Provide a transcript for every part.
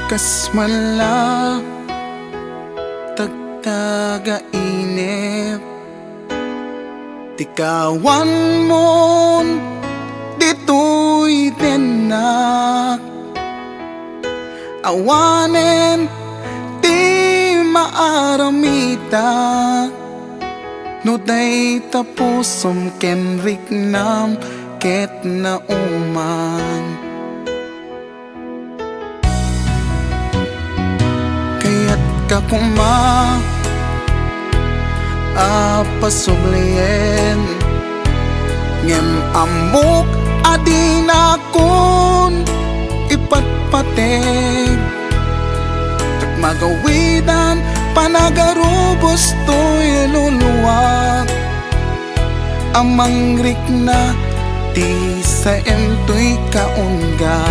Kasmala tagtaga inip tikawan mon dito'y tinak awanen ti maaramita no day tapusom ken riknam ket na uman kaya't kakuma apasublien ngem amok adinakon ipatpateg magawidan panagarubos to'y luluwag amang rikna ti sa emto'y kaungga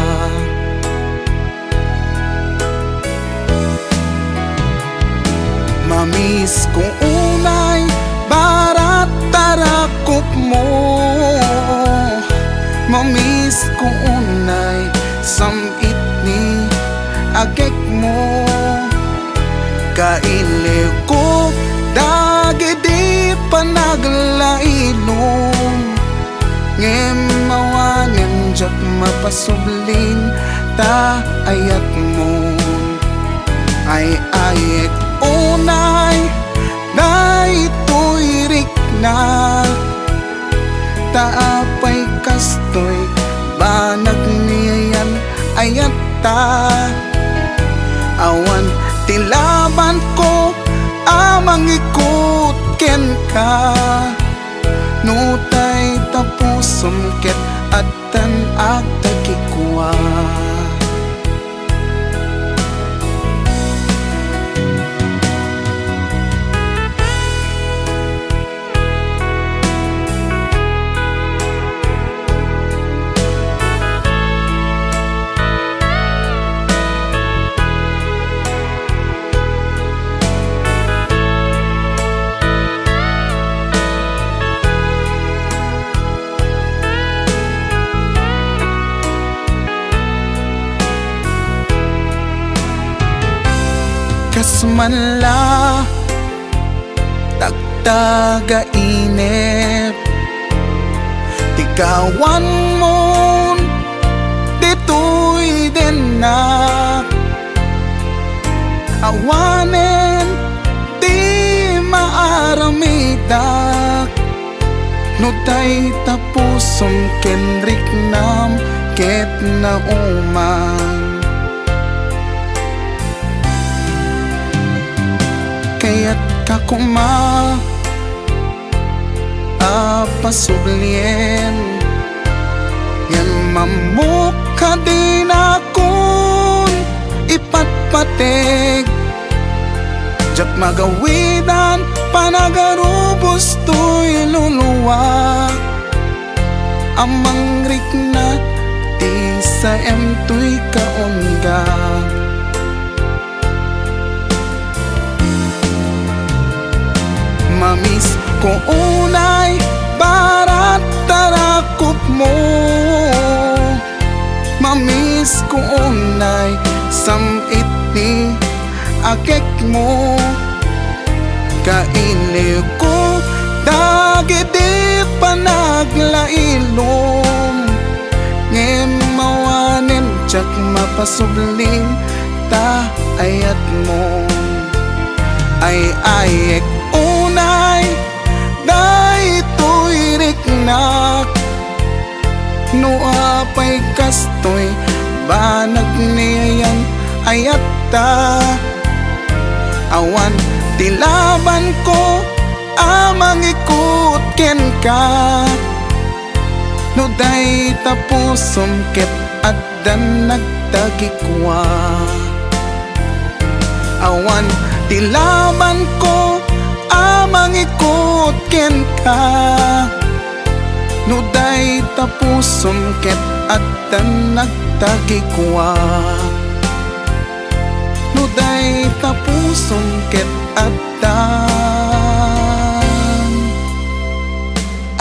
mamis ko unay barat tarakop mo mamis ko unay samit ni agek mo kailiw ko dagiti panaglailong ngem mawanem jak mapasubling ta ayat mo ay ayek unay na ito'y rikna taapay kastoy banag niyan ayat ta awan tilaban ko amang ikot ken ka nutay tapusom ket atan agtakikwa kasmala tagtaga inip tikawan mon dito'y denak awanen di maaramidak no tay tapusom ken riknam ket na umang kaya't kakuma apasublien yan mamuk kadinakon ipatpateg jak magawidan panagarubos to'y luluwag amang rikna ti sa emto'y kaungga mamis ko unay barat tarakop mo mamis ko unay samit ni agek mo kailiw ko dagiti panaglailom ngem mawanen jak mapasubling ta ayat mo ay ayek unay na ito'y riknak no apay kastoy banag niyan ayat ta awan tilaban ko amang ikot ken ka no day tapusom ket addan nagtagikwa awan tilaban ko amang ikot ken ka no day tapusom ket addan nagtagikwa no day tapusom ket addan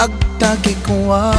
agtagikwa